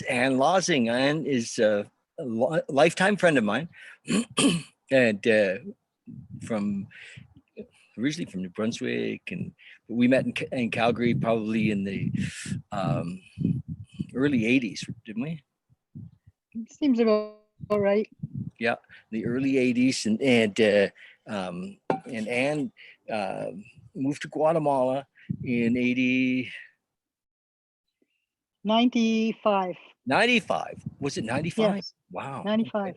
Ann Losing. Ann is a lifetime friend of mine, and from originally from New Brunswick, and we met in Calgary probably in the early '80s, didn't we? Seems about right. Yeah, the early '80s, and Ann moved to Guatemala in 95. 95. Was it 95? Yes. Wow. 95. Okay.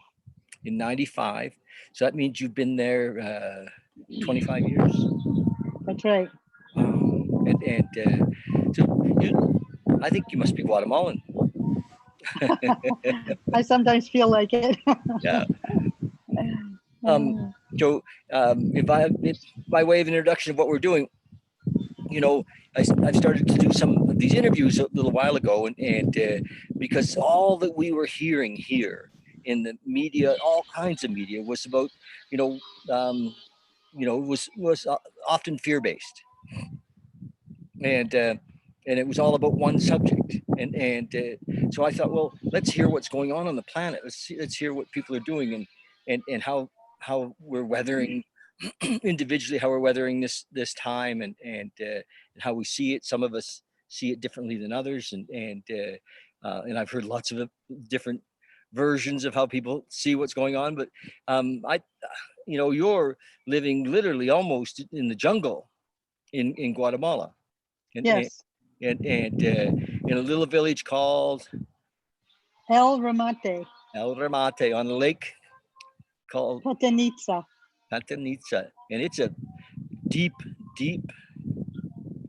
In 95. So that means you've been there 25 years. That's right. Wow. So I think you must be Guatemalan. I sometimes feel like it. Yeah. So by way of introduction of what we're doing, I've started to do some of these interviews a little while ago, and because all that we were hearing here in the media, all kinds of media, was about, was often fear-based, and it was all about one subject, and so I thought, well, let's hear what's going on the planet. Let's hear what people are doing, and how we're weathering individually, how we're weathering this time, and how we see it. Some of us see it differently than others, and I've heard lots of different versions of how people see what's going on. But you're living literally almost in the jungle in Guatemala, and yes. and in a little village called El Ramate. El Ramate on a lake called Patanitza. Patanitza, and it's a deep,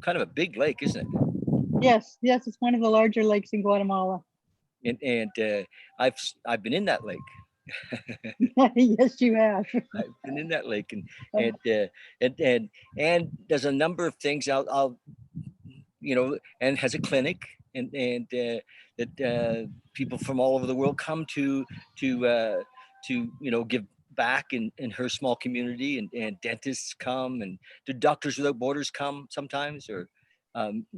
kind of a big lake, isn't it? Yes, it's one of the larger lakes in Guatemala. And I've been in that lake. Yes, you have. I've been in that lake, and there's a number of things. I'll and has a clinic, and that people from all over the world come to give back in her small community, and dentists come, and do Doctors Without Borders come sometimes, or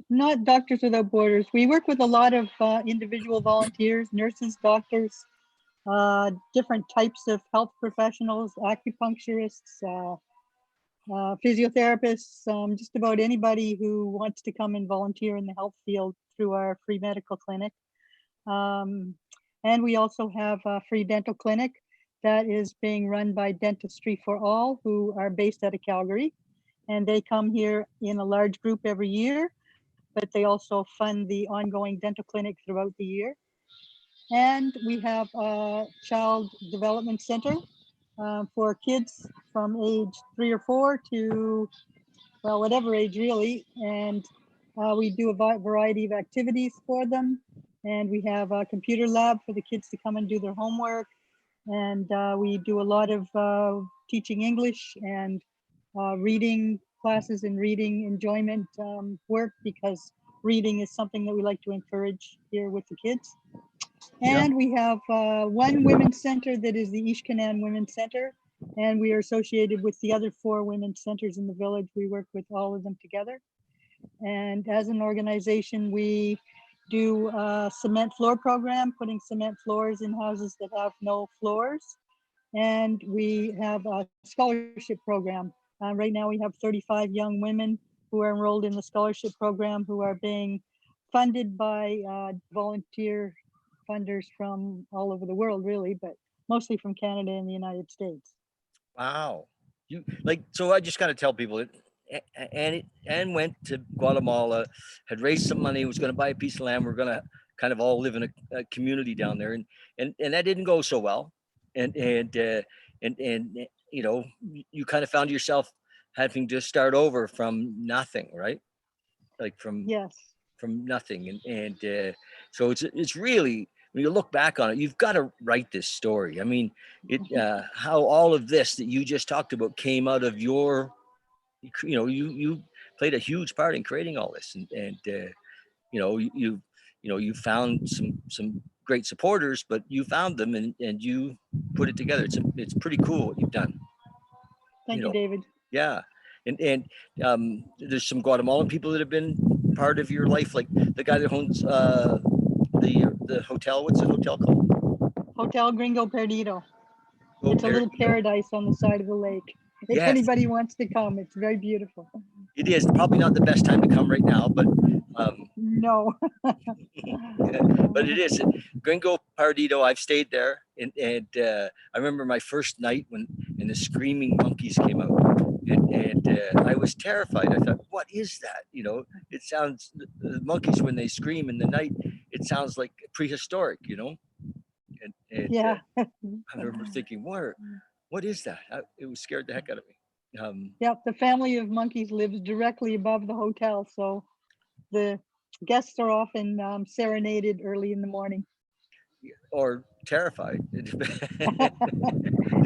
not Doctors Without Borders. We work with a lot of individual volunteers, nurses, doctors, different types of health professionals, acupuncturists, physiotherapists, just about anybody who wants to come and volunteer in the health field through our free medical clinic. And we also have a free dental clinic that is being run by Dentistry for All, who are based out of Calgary. And they come here in a large group every year, but they also fund the ongoing dental clinic throughout the year. And we have a child development center for kids from age 3 or 4 to, well, whatever age really. And we do a variety of activities for them. And we have a computer lab for the kids to come and do their homework. And we do a lot of teaching English and reading classes and reading enjoyment work, because reading is something that we like to encourage here with the kids. And we have one women's center that is the Ishkanan Women's Center, and we are associated with the other 4 women's centers in the village. We work with all of them together. And as an organization, we do a cement floor program, putting cement floors in houses that have no floors. And we have a scholarship program. Right now we have 35 young women who are enrolled in the scholarship program, who are being funded by volunteer funders from all over the world, really, but mostly from Canada and the United States. Wow. So I just got to tell people it. And went to Guatemala, had raised some money, was going to buy a piece of land. We're going to kind of all live in a community down there, and that didn't go so well. And you kind of found yourself having to start over from nothing, right? Like from nothing, and so it's really, when you look back on it, you've got to write this story. I mean, how all of this that you just talked about came out of your. You played a huge part in creating all this, and you found some great supporters, but you found them and you put it together. It's pretty cool what you've done. Thank you, David. Yeah, and there's some Guatemalan people that have been part of your life, like the guy that owns the the hotel. What's the hotel called? Hotel Gringo Perdido. Oh, It's a little Perdido. paradise on the side of the lake. If Yes. anybody wants to come, it's very beautiful. It is probably not the best time to come right now, but No. but it is Gringo Perdido. I've stayed there, and I remember my first night when the screaming monkeys came out, and I was terrified. I thought, what is that? You know, it sounds the monkeys when they scream in the night. It sounds like prehistoric. You know, and Yeah. I remember thinking, what is that? It was scared the heck out of me. Yep. The family of monkeys lives directly above the hotel, so the guests are often serenaded early in the morning, or terrified.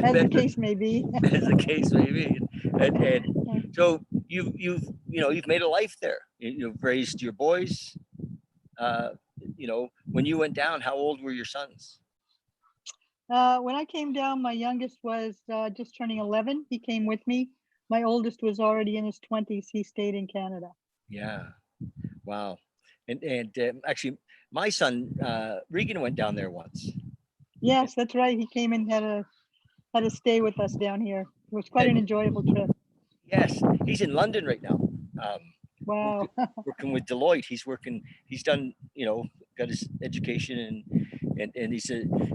as the case may be. As the case may be. And so you've made a life there. You've raised your boys. When you went down, how old were your sons? When I came down, my youngest was just turning 11. He came with me. My oldest was already in his 20s. He stayed in Canada. Yeah. Wow. And actually, my son Regan went down there once. Yes, that's right. He came and had a stay with us down here. It was quite an enjoyable trip. Yes, he's in London right now. Wow. Working with Deloitte. He's done, got his education and he's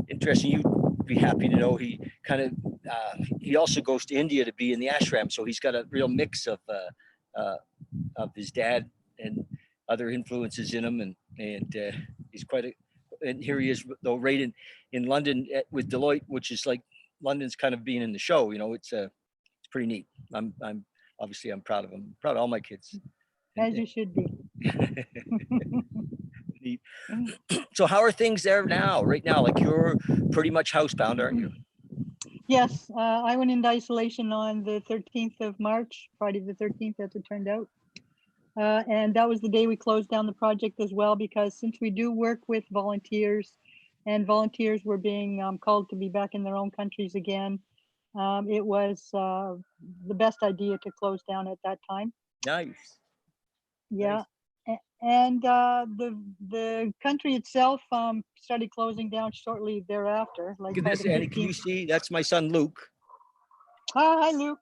interesting. You'd be happy to know he kind of, he also goes to India to be in the ashram. So he's got a real mix of his dad and other influences in him. And he's and here he is though, Raiden in London with Deloitte, which is like London's kind of being in the show, it's pretty neat. I'm obviously I'm proud of him. I'm proud of all my kids. As you should be. Neat. So how are things there now? Right now, like you're pretty much housebound, aren't you? Yes, I went into isolation on the 13th of March, Friday the 13th, as it turned out. And that was the day we closed down the project as well, because since we do work with volunteers and volunteers were being called to be back in their own countries again, it was the best idea to close down at that time. Nice. Yeah. Nice. And the country itself started closing down shortly thereafter. Like look at this, Annie. Can you see? That's my son Luke. Hi, Luke.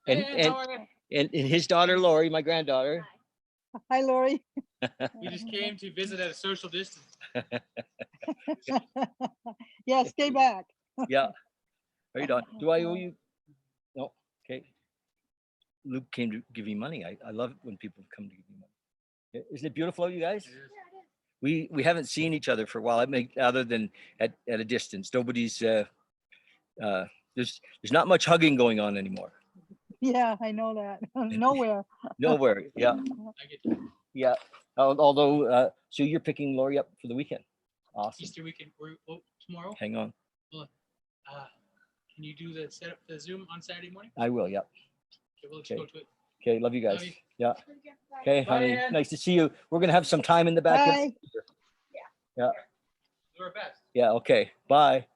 And his daughter Lori, my granddaughter. Hi, Lori. We just came to visit at a social distance. Yeah, stay back. Yeah. Right on. Do I owe you? No. Okay. Luke came to give me money. I love it when people come to give me money. Isn't it beautiful, you guys? We haven't seen each other for a while. Other than at a distance. Nobody's there's not much hugging going on anymore. Yeah, I know that. Nowhere. Nowhere. Yeah. I get that. Yeah. Although, so you're picking Lori up for the weekend. Awesome. Easter weekend. Tomorrow. Hang on. Can you do the setup the Zoom on Saturday morning? I will. Yeah. Okay, we'll just go to it. Okay. Love you guys. Love you. Yeah. Okay, Bye, honey. Ann. Nice to see you. We're gonna have some time in the back. Bye. Yeah. Do our best. Yeah. Okay. Bye.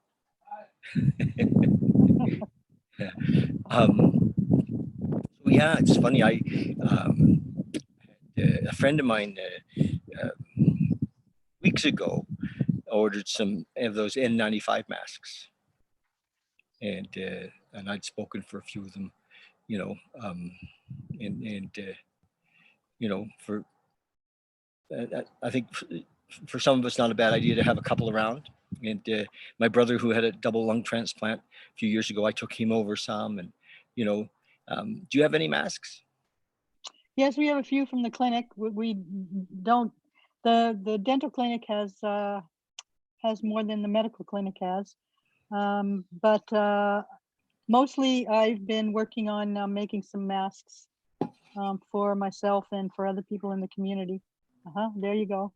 Yeah, it's funny. A friend of mine weeks ago ordered some of those N95 masks, and I'd spoken for a few of them, for I think for some of us not a bad idea to have a couple around. And my brother, who had a double lung transplant a few years ago, I took him over some, and do you have any masks? Yes, we have a few from the clinic. We don't. The dental clinic has more than the medical clinic has, but mostly I've been working on making some masks for myself and for other people in the community. There you go.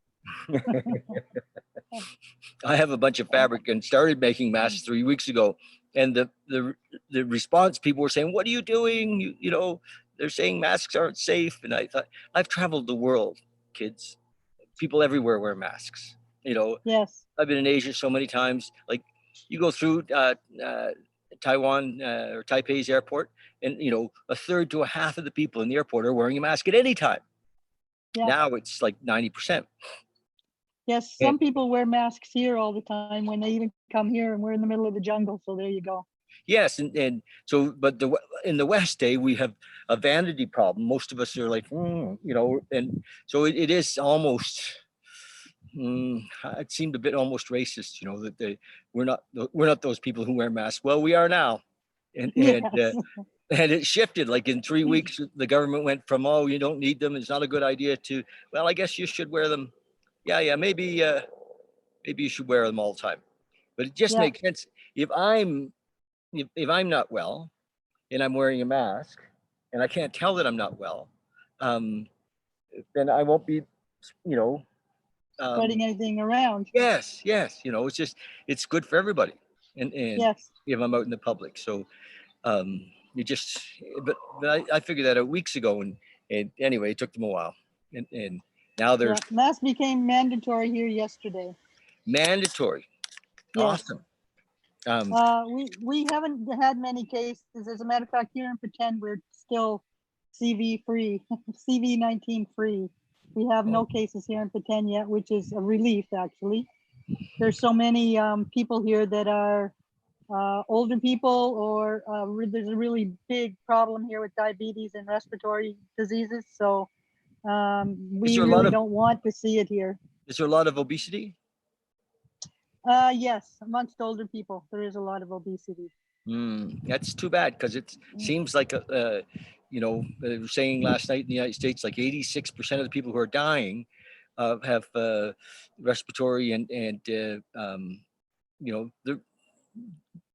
I have a bunch of fabric and started making masks 3 weeks ago, and the response, people were saying, "What are you doing? They're saying masks aren't safe." And I thought, I've traveled the world, kids. People everywhere wear masks. Yes. I've been in Asia so many times. Like, you go through Taiwan or Taipei's airport, and a third to a half of the people in the airport are wearing a mask at any time. Yeah. Now it's like 90%. Yes, some people wear masks here all the time when they even come here, and we're in the middle of the jungle. So there you go. Yes, and so, but in the West, we have a vanity problem. Most of us are like, and so it is almost. It seemed a bit almost racist, that we're not those people who wear masks. Well, we are now, and Yes. and it shifted. Like in 3 weeks, the government went from, oh, you don't need them, it's not a good idea, to, well, I guess you should wear them. Yeah, maybe you should wear them all the time. But it just Yeah. makes sense. If I'm not well and I'm wearing a mask and I can't tell that I'm not well, then I won't be, you know, Spreading anything around. yes, it's good for everybody. And Yes. if I'm out in the public. So you just, but I figured that out weeks ago, and anyway, it took them a while. And now they're Mask became mandatory here yesterday. mandatory. Yes. Awesome. We haven't had many cases. As a matter of fact, here in Pretend, we're still CV free, CV-19 free. We have no cases here in Pretend yet, which is a relief, actually. There's so many people here that are older people, or there's a really big problem here with diabetes and respiratory diseases. So we really don't want to see it here. Is there a lot of obesity? Yes, amongst older people, there is a lot of obesity. That's too bad, because it seems like they were saying last night in the United States, like 86% of the people who are dying have respiratory and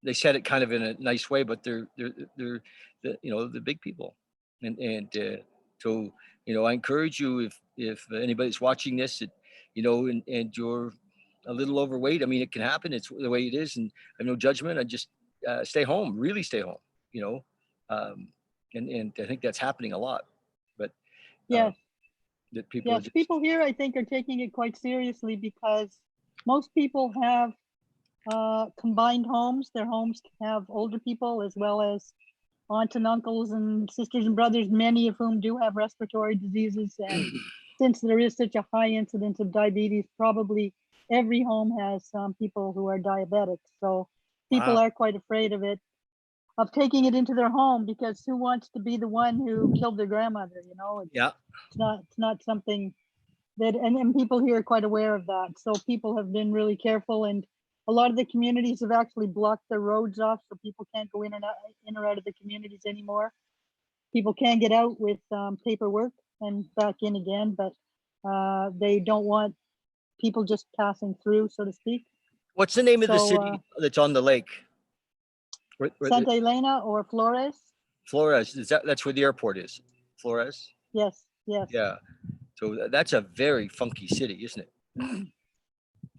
they said it kind of in a nice way, but they're the big people, and so I encourage you, if anybody's watching this, and you're a little overweight. I mean, it can happen. It's the way it is, and I have no judgment. I just stay home. Really, stay home. And I think that's happening a lot. But yes, that people people here, I think, are taking it quite seriously, because most people have combined homes. Their homes have older people as well as aunts and uncles and sisters and brothers, many of whom do have respiratory diseases. And since there is such a high incidence of diabetes, probably every home has some people who are diabetic. So people are quite afraid of taking it into their home, because who wants to be the one who killed their grandmother? It's not something that, and people here are quite aware of that. So people have been really careful, and a lot of the communities have actually blocked their roads off, so people can't go in or out of the communities anymore. People can get out with paperwork and back in again, but they don't want people just passing through, so to speak. What's the name of the city that's on the lake? Santa Elena or Flores. Flores. That's where the airport is? Flores? Yes. Yeah. So that's a very funky city, isn't it?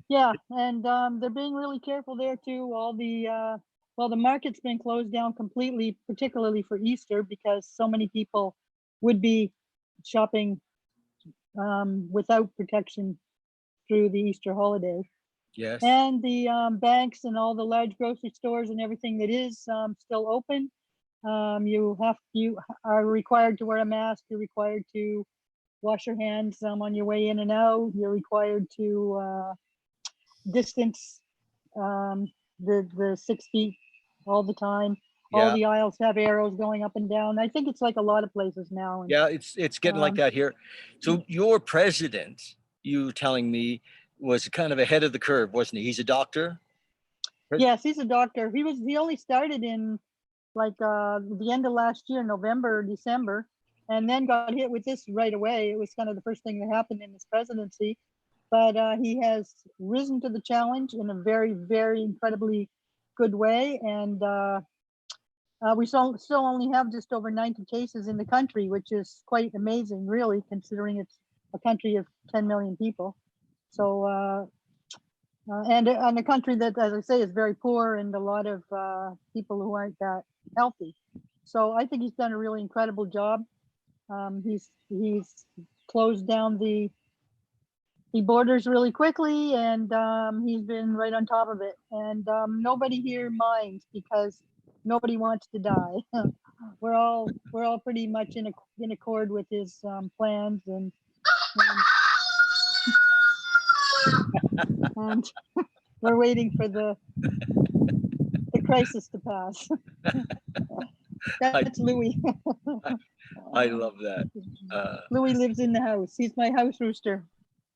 Yeah, and they're being really careful there too. All the the market's been closed down completely, particularly for Easter, because so many people would be shopping without protection through the Easter holiday. Yes. And the banks and all the large grocery stores and everything that is still open. You are required to wear a mask. You're required to wash your hands on your way in and out. You're required to distance the 6 feet all the time. All the aisles have arrows going up and down. I think it's like a lot of places now. And, yeah, it's getting like that here. So your president, you telling me, was kind of ahead of the curve, wasn't he? He's a doctor. Yes, he's a doctor. He only started in like the end of last year, November, December, and then got hit with this right away. It was kind of the first thing that happened in his presidency. But he has risen to the challenge in a very, very incredibly good way. And we still only have just over 90 cases in the country, which is quite amazing, really, considering it's a country of 10 million people. So, and a country that, as I say, is very poor, and a lot of people who aren't that healthy. So I think he's done a really incredible job. He's closed down the borders really quickly, and he's been right on top of it. And nobody here minds, because nobody wants to die. We're all pretty much in accord with his plans. And And we're waiting for the crisis to pass. That's Louis. I love that. Louis lives in the house. He's my house rooster.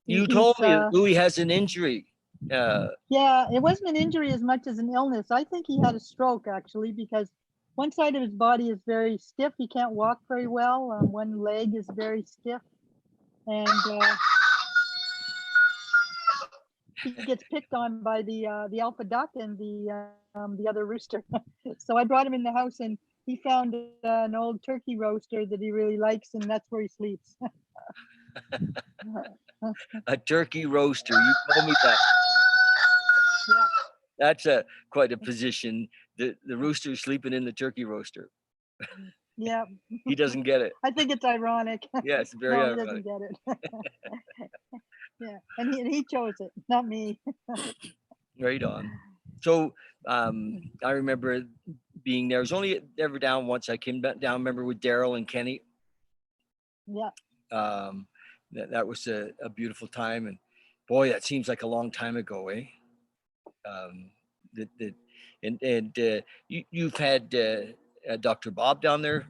You He's told me Louis has an injury. yeah, it wasn't an injury as much as an illness. I think he had a stroke actually, because one side of his body is very stiff. He can't walk very well. One leg is very stiff, and he gets picked on by the alpha duck and the other rooster. So I brought him in the house, and he found an old turkey roaster that he really likes, and that's where he sleeps. A turkey roaster. You told me that. Yeah. That's quite a position. The rooster sleeping in the turkey roaster. Yeah. He doesn't get it. I think it's ironic. Yeah, it's very No, he ironic. doesn't get it. Yeah, and he chose it, not me. Right on. So I remember being there. I was only ever down once. I came down, remember, with Daryl and Kenny. Yeah. That was a beautiful time. And boy, that seems like a long time ago, eh? You've had Dr. Bob down there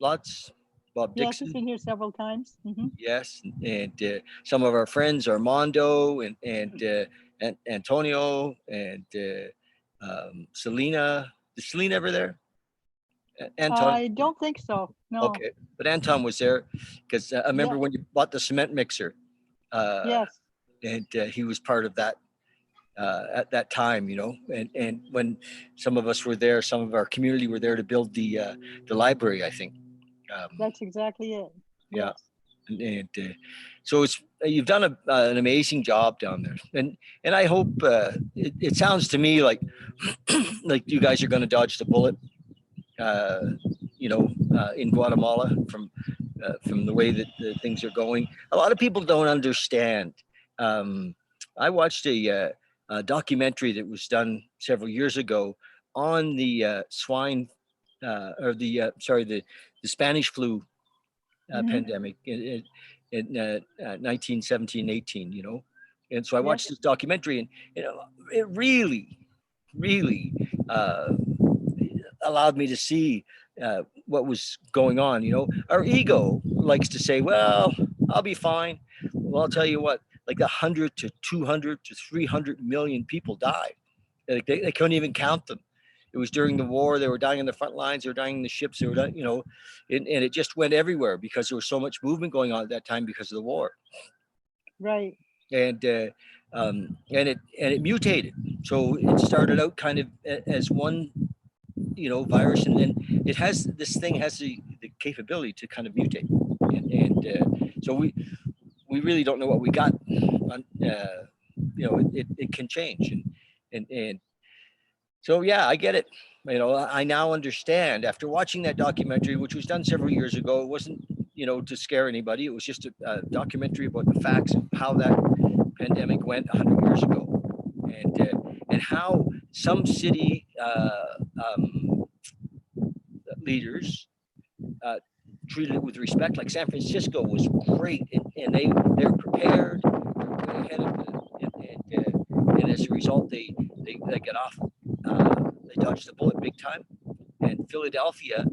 lots. Bob Yes, he's Dixon. been here several times. Yes, and some of our friends, Armando and Antonio and Selena. Is Selena ever there? Anton. I don't think so. No. Okay, but Anton was there because I remember Yeah. when you bought the cement mixer, Yes. and he was part of that at that time, you know. And when some of us were there, some of our community were there to build the library, I think. That's exactly it. Yeah. Yes. And so it's you've done an amazing job down there, and I hope it sounds to me like like you guys are going to dodge the bullet, in Guatemala from the way that things are going. A lot of people don't understand. I watched a documentary that was done several years ago on the swine or the the Spanish flu pandemic in 1917, 18, you know. And so I watched Yes. this documentary, and you know, it really, really allowed me to see what was going on. You know, our ego likes to say, "Well, I'll be fine." Well, I'll tell you what, like 100 to 200 to 300 million people died. Like they couldn't even count them. It was during the war. They were dying on the front lines. They were dying in the ships. They were dying, you know, and it just went everywhere because there was so much movement going on at that time because of the war. Right. And it mutated. So it started out kind of as one, you know, virus, and then this thing has the capability to kind of mutate, and so we really don't know what we got. On, you know, it can change, and so yeah, I get it. You know, I now understand after watching that documentary, which was done several years ago. It wasn't, you know, to scare anybody. It was just a documentary about the facts of how that pandemic went 100 years ago, and how some city leaders treated it with respect. Like San Francisco was great, and they were prepared, they were way ahead of it, and as a result, they got off. They dodged the bullet big time. And Philadelphia,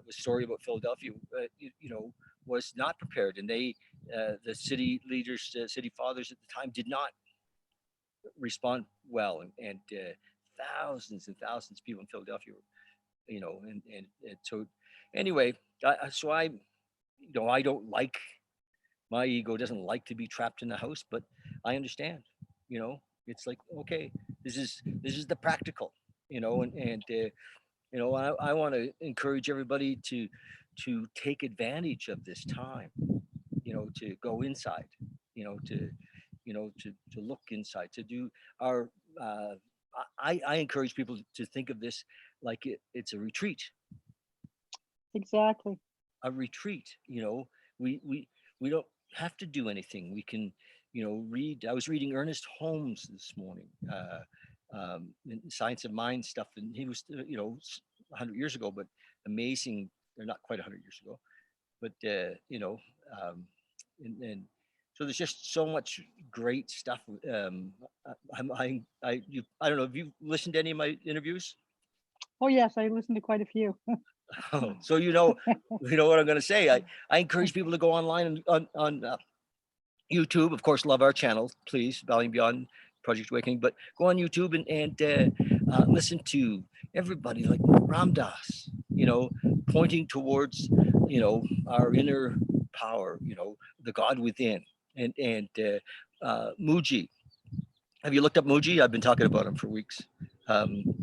the story about Philadelphia, you know, was not prepared, and the city leaders, city fathers at the time, did not respond well, and thousands and thousands of people in Philadelphia, you know, and so anyway, so I, you know, I don't like, my ego doesn't like to be trapped in the house, but I understand, you know, it's like, okay, this is the practical, you know, and you know, I want to encourage everybody to take advantage of this time, you know, to go inside, you know, to look inside, to do our. Uh, I encourage people to think of this like it's a retreat. Exactly. A retreat. You know, we don't have to do anything. We can, you know, read. I was reading Ernest Holmes this morning, Science of Mind stuff, and he was, you know, 100 years ago, but amazing. They're not quite 100 years ago, but you know, and So there's just so much great stuff. I don't know. Have you listened to any of my interviews? Oh yes, I listened to quite a few. Oh, so you know what I'm going to say. I encourage people to go online and on YouTube. Of course, love our channel, please, Bali and Beyond Project Awakening. But go on YouTube and listen to everybody like Ram Dass, pointing towards, our inner power, the God within, and Muji. Have you looked up Muji? I've been talking about him for weeks. And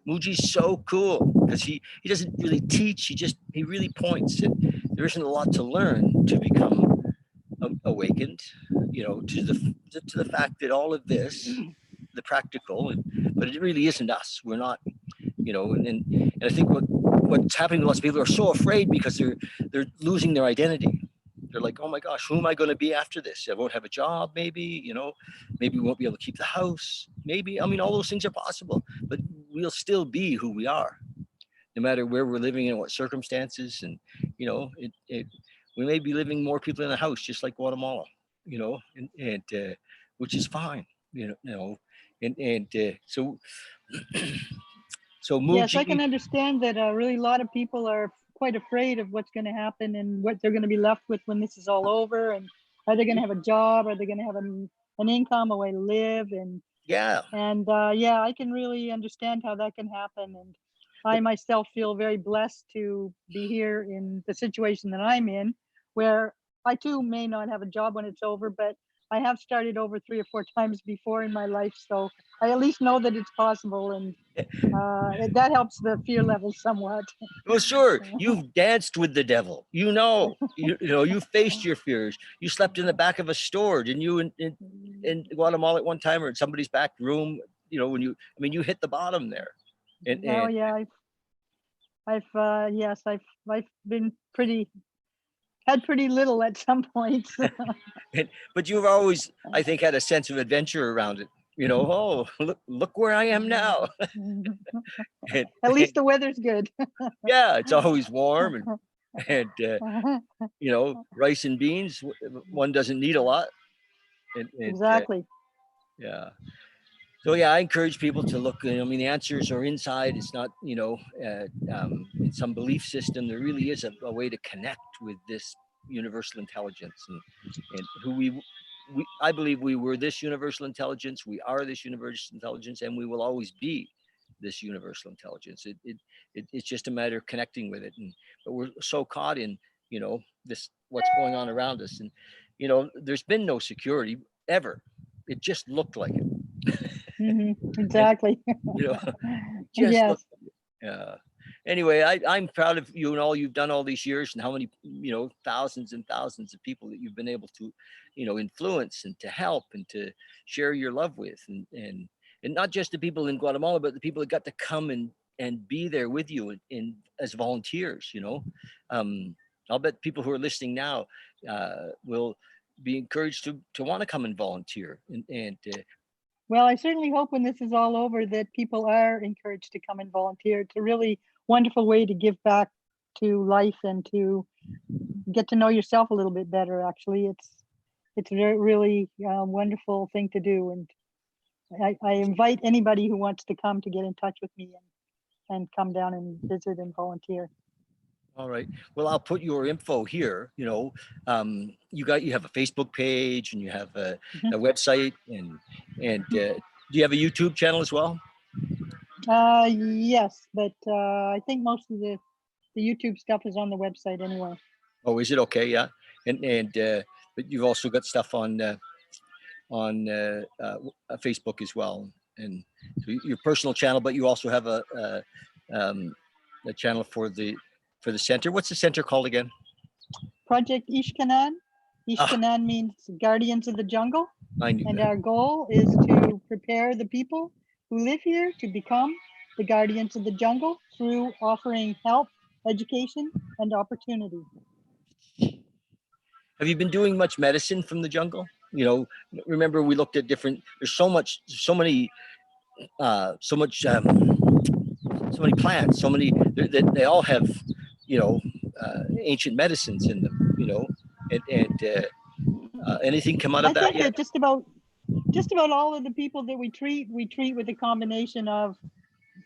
Muji's so cool because he doesn't really teach. He really points. And there isn't a lot to learn to become awakened, to the fact that all of this, the practical, but it really isn't us. We're not, and I think what's happening to lots of people are so afraid because they're losing their identity. They're like, oh my gosh, who am I going to be after this? I won't have a job, maybe, maybe we won't be able to keep the house. Maybe, all those things are possible, but we'll still be who we are, no matter where we're living and what circumstances. And, we may be living more people in a house, just like Guatemala, and which is fine, so, so Yes, I Muji, can understand that really a lot of people are quite afraid of what's going to happen and what they're going to be left with when this is all over. And are they going to have a job? Are they going to have an income, a way to live? And yeah, yeah, I can really understand how that can happen. And I myself feel very blessed to be here in the situation that I'm in, where I too may not have a job when it's over, but I have started over 3 or 4 times before in my life. So I at least know that it's possible. And that helps the fear level somewhat. well, sure, you've danced with the devil, you faced your fears. You slept in the back of a store, didn't you, in Guatemala at one time, or in somebody's back room, when you hit the bottom there. Oh yeah, yes, I've been had pretty little at some points. But you've always, I think, had a sense of adventure around it. Oh, look where I am now. At least the weather's good. Yeah, it's always warm and rice and beans. One doesn't need a lot. Exactly. Yeah. So yeah, I encourage people to look. The answers are inside. It's not, in some belief system. There really is a way to connect with this universal intelligence, and who I believe we were this universal intelligence. We are this universal intelligence, and we will always be this universal intelligence. It's just a matter of connecting with it. But we're so caught in, this what's going on around us, and there's been no security ever. It just looked like it. Exactly. Just yes. look. Anyway, I'm proud of you and all you've done all these years, and how many, thousands and thousands of people that you've been able to, influence and to help and to share your love with, and not just the people in Guatemala, but the people that got to come and be there with you in as volunteers. I'll bet people who are listening now will be encouraged to want to come and volunteer and well, I certainly hope when this is all over that people are encouraged to come and volunteer. It's a really wonderful way to give back to life and to get to know yourself a little bit better. Actually, it's a really wonderful thing to do. And I invite anybody who wants to come to get in touch with me and come down and visit and volunteer. All right. Well, I'll put your info here. You have a Facebook page and you have a website and do you have a YouTube channel as well? Yes, but I think most of the YouTube stuff is on the website anyway. Oh, is it? Okay, yeah. And but you've also got stuff on Facebook as well, and so your personal channel, but you also have a channel for the center. What's the center called again? Project Ishkanan. Ishkanan means Guardians of the Jungle. I knew and that. our goal is to prepare the people who live here to become the guardians of the jungle through offering help, education, and opportunity. Have you been doing much medicine from the jungle? Remember we looked at different. There's so many plants. So many. They all have, ancient medicines in them. And Anything come out of I that think yet? that just about all of the people that we treat with a combination of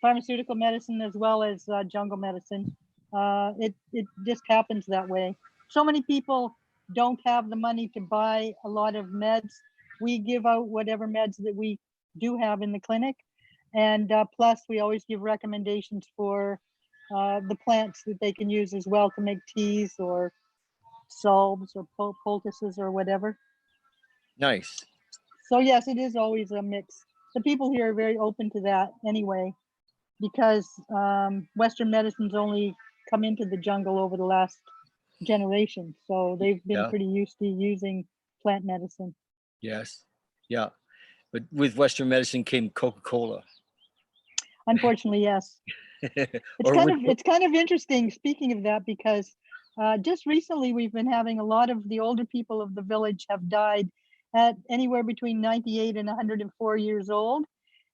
pharmaceutical medicine as well as jungle medicine. It just happens that way. So many people don't have the money to buy a lot of meds. We give out whatever meds that we do have in the clinic, and plus we always give recommendations for the plants that they can use as well to make teas or salves or poultices or whatever. Nice. So yes, it is always a mix. The people here are very open to that anyway, because Western medicine's only come into the jungle over the last generation. So they've been Yeah. pretty used to using plant medicine. Yes. Yeah. But with Western medicine came Coca Cola. Unfortunately, yes. It's kind of interesting, speaking of that, because just recently we've been having a lot of the older people of the village have died at anywhere between 98 and 104 years old.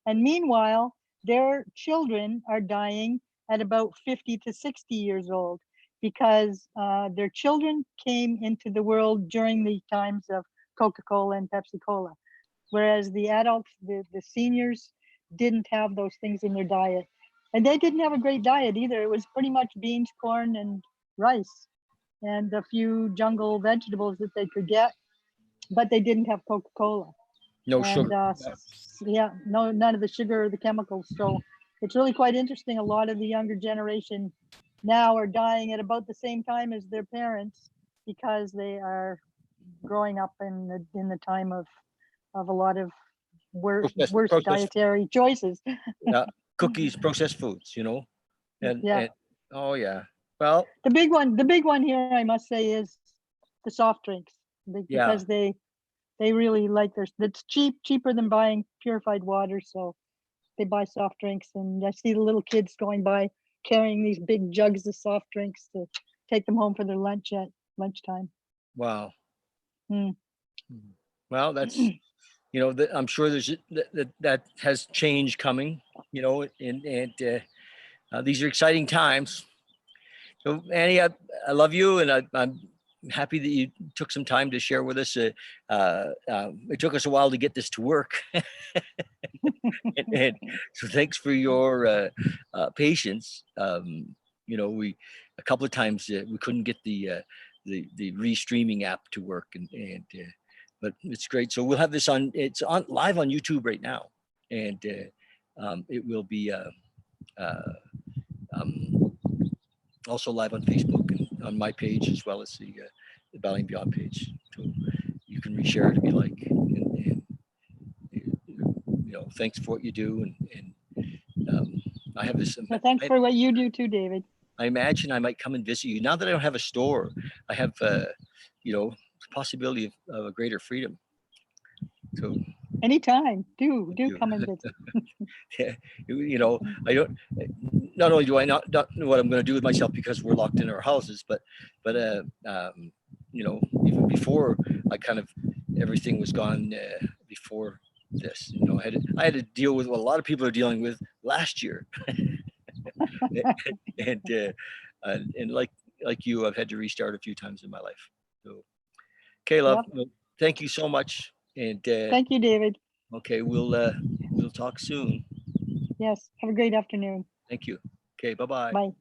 And meanwhile, their children are dying at about 50 to 60 years old, because their children came into the world during the times of Coca Cola and Pepsi Cola, whereas the adults, the seniors, didn't have those things in their diet. And they didn't have a great diet either. It was pretty much beans, corn, and rice, and a few jungle vegetables that they could get, but they didn't have Coca Cola. No And sugar. yeah, no, none of the sugar or the chemicals. So it's really quite interesting. A lot of the younger generation now are dying at about the same time as their parents, because they are growing up in the time of a lot of worse Processed, dietary choices. cookies, processed foods, you know. And Yeah. Oh yeah. Well, The big one here, I must say, is the soft drinks, yeah. because they really like it's cheaper than buying purified water. So they buy soft drinks, and I see the little kids going by carrying these big jugs of soft drinks to take them home for their lunch at lunchtime. Wow. Mm. Well, that's, you know, I'm sure there's that has change coming, you know, and these are exciting times. So Annie, I love you, and I'm happy that you took some time to share with us. It took us a while to get this to work, and so thanks for your patience. You know, a couple of times we couldn't get the restreaming app to work, and but it's great. So we'll have this on. It's on live on YouTube right now, and it will be also live on Facebook and on my page, as well as the Bali and Beyond page. So you can reshare it if you like. And you know, thanks for what you do. And I have this. Well, thanks for what you do too, David. I imagine I might come and visit you now that I don't have a store. I have, you know, the possibility of a greater freedom. So anytime, do come and visit. yeah, you know, I don't. Not only do I not know what I'm going to do with myself because we're locked in our houses, but you know, even before I kind of everything was gone before this. You know, I had to deal with what a lot of people are dealing with last year, and like you, I've had to restart a few times in my life. So, okay, love, well, thank you so much, and thank you, David. Okay, we'll talk soon. Yes, have a great afternoon. Thank you. Okay, bye-bye. Bye.